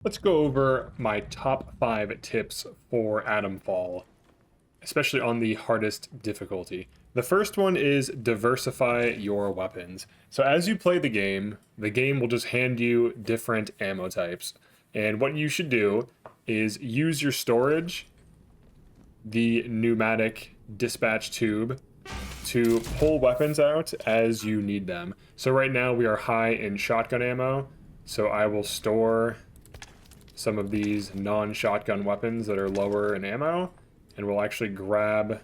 Let's go over my top 5 tips for Atomfall, especially on the hardest difficulty. The first one is diversify your weapons. So as you play the game will just hand you different ammo types. And what you should do is use your storage, the pneumatic dispatch tube, to pull weapons out as you need them. So right now we are high in shotgun ammo, so I will store some of these non-shotgun weapons that are lower in ammo, and we'll actually grab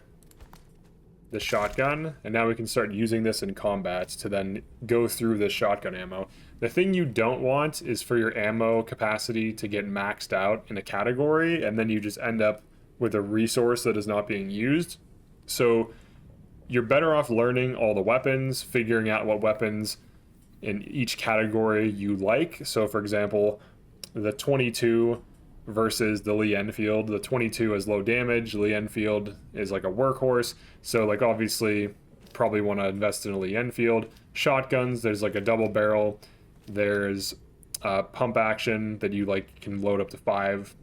the shotgun, and now we can start using this in combat to then go through the shotgun ammo. The thing you don't want is for your ammo capacity to get maxed out in a category, and then you just end up with a resource that is not being used. So you're better off learning all the weapons, figuring out what weapons in each category you like. So for example, the 22 versus the Lee Enfield. The 22 is low damage, Lee Enfield is like a workhorse. So like obviously probably want to invest in a Lee Enfield. Shotguns, there's like a double barrel. There's pump action that you like can load up to 5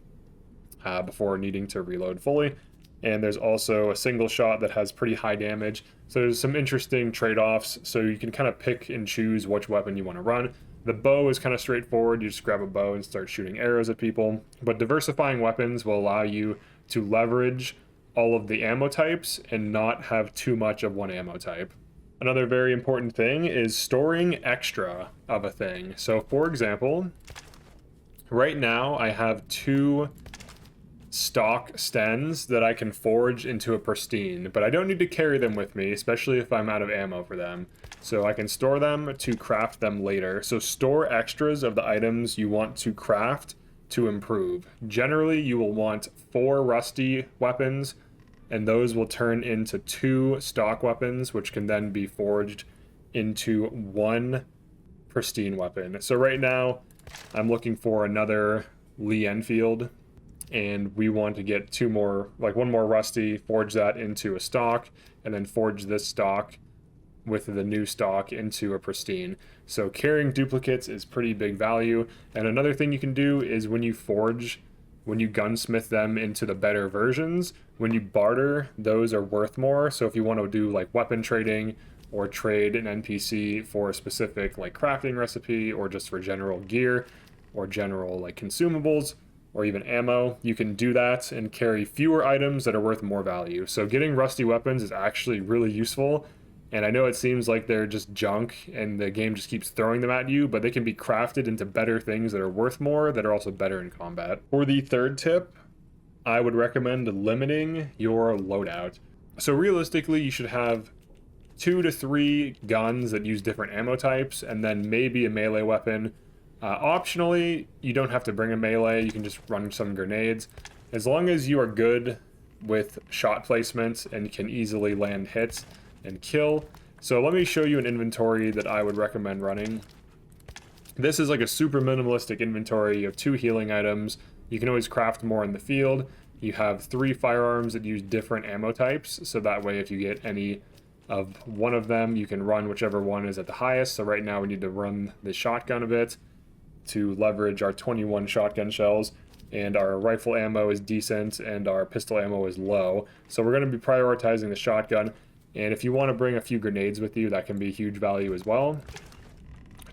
before needing to reload fully. And there's also a single shot that has pretty high damage. So there's some interesting trade-offs. So you can kind of pick and choose which weapon you want to run. The bow is kind of straightforward. You just grab a bow and start shooting arrows at people. But diversifying weapons will allow you to leverage all of the ammo types and not have too much of one ammo type. Another very important thing is storing extra of a thing. So for example, right now I have 2 stock stens that I can forge into a pristine, but I don't need to carry them with me, especially if I'm out of ammo for them. So I can store them to craft them later. So store extras of the items you want to craft to improve. Generally, you will want 4 rusty weapons, and those will turn into 2 stock weapons, which can then be forged into 1 pristine weapon. So right now, I'm looking for another Lee Enfield, and we want to get 2 more, like 1 more rusty, forge that into a stock, and then forge this stock with the new stock into a pristine. So carrying duplicates is pretty big value. And another thing you can do is when you gunsmith them into the better versions, when you barter, those are worth more. So if you want to do like weapon trading or trade an NPC for a specific like crafting recipe or just for general gear or general like consumables, or even ammo, you can do that and carry fewer items that are worth more value. So getting rusty weapons is actually really useful, and I know it seems like they're just junk and the game just keeps throwing them at you, but they can be crafted into better things that are worth more, that are also better in combat. For the third tip, I would recommend limiting your loadout. So realistically, you should have 2 to 3 guns that use different ammo types, and then maybe a melee weapon. Optionally, you don't have to bring a melee, you can just run some grenades. As long as you are good with shot placement and can easily land hits and kill. So let me show you an inventory that I would recommend running. This is like a super minimalistic inventory. You have 2 healing items. You can always craft more in the field. You have 3 firearms that use different ammo types, so that way if you get any of one of them, you can run whichever one is at the highest. So right now we need to run the shotgun a bit to leverage our 21 shotgun shells, and our rifle ammo is decent and our pistol ammo is low. So we're going to be prioritizing the shotgun, and if you want to bring a few grenades with you, that can be huge value as well.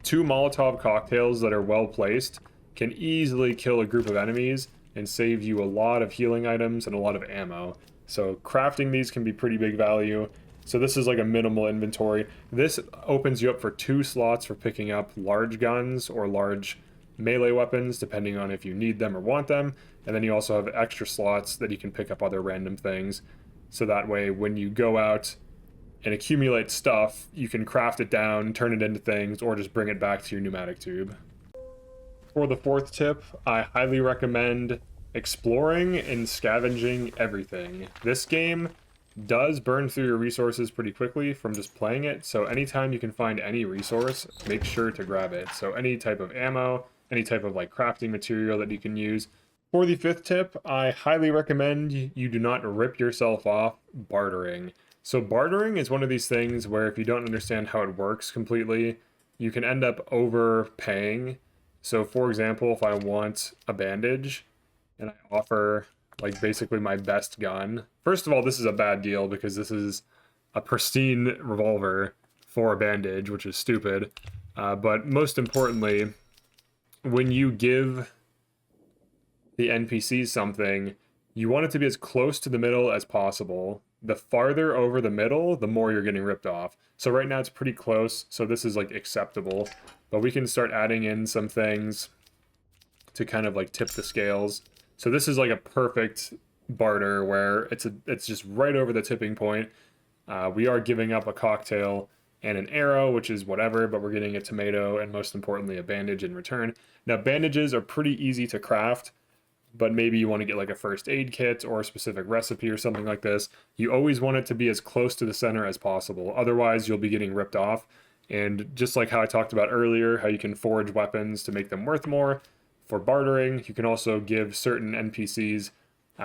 2 Molotov cocktails that are well placed can easily kill a group of enemies and save you a lot of healing items and a lot of ammo. So crafting these can be pretty big value. So this is like a minimal inventory. This opens you up for 2 slots for picking up large guns or large melee weapons, depending on if you need them or want them. And then you also have extra slots that you can pick up other random things. So that way, when you go out and accumulate stuff, you can craft it down, turn it into things, or just bring it back to your pneumatic tube. For the 4th tip, I highly recommend exploring and scavenging everything. This game does burn through your resources pretty quickly from just playing it, so anytime you can find any resource, make sure to grab it. So any type of ammo, any type of like crafting material that you can use. For the 5th tip, I highly recommend you do not rip yourself off bartering. So bartering is one of these things where if you don't understand how it works completely, you can end up overpaying So for example, if I want a bandage and I offer like basically my best gun, first of all, this is a bad deal because this is a pristine revolver for a bandage, which is stupid. But most importantly, when you give the NPCs something, you want it to be as close to the middle as possible. The farther over the middle, the more you're getting ripped off. So right now it's pretty close, so this is like acceptable. But we can start adding in some things to kind of like tip the scales. So this is like a perfect barter where it's just right over the tipping point. We are giving up a cocktail and an arrow, which is whatever, but we're getting a tomato and most importantly a bandage in return. Now bandages are pretty easy to craft, but maybe you want to get like a first aid kit or a specific recipe or something like this. You always want it to be as close to the center as possible. Otherwise, you'll be getting ripped off. And just like how I talked about earlier, how you can forge weapons to make them worth more, for bartering, you can also give certain NPCs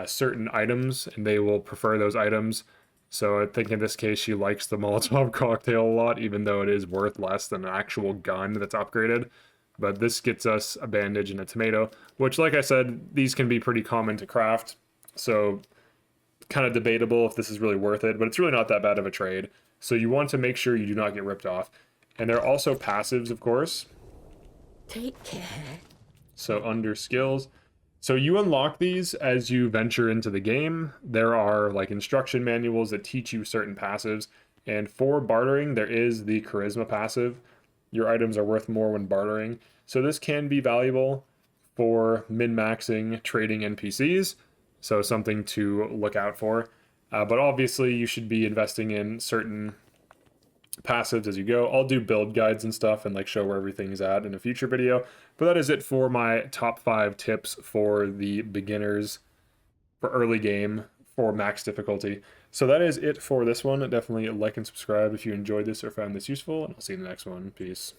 certain items, and they will prefer those items. So I think in this case, she likes the Molotov cocktail a lot, even though it is worth less than an actual gun that's upgraded. But this gets us a bandage and a tomato, which, like I said, these can be pretty common to craft. So kind of debatable if this is really worth it, but it's really not that bad of a trade. So you want to make sure you do not get ripped off. And there are also passives, of course. Take care. So under skills. So you unlock these as you venture into the game. There are like instruction manuals that teach you certain passives. And for bartering, there is the charisma passive. Your items are worth more when bartering. So this can be valuable for min-maxing trading NPCs. So something to look out for. But obviously you should be investing in certain passives as you go. I'll do build guides and stuff and like show where everything's at in a future video. But that is it for my top 5 tips for the beginners for early game for max difficulty. So that is it for this one. Definitely like and subscribe if you enjoyed this or found this useful, and I'll see you in the next one. Peace.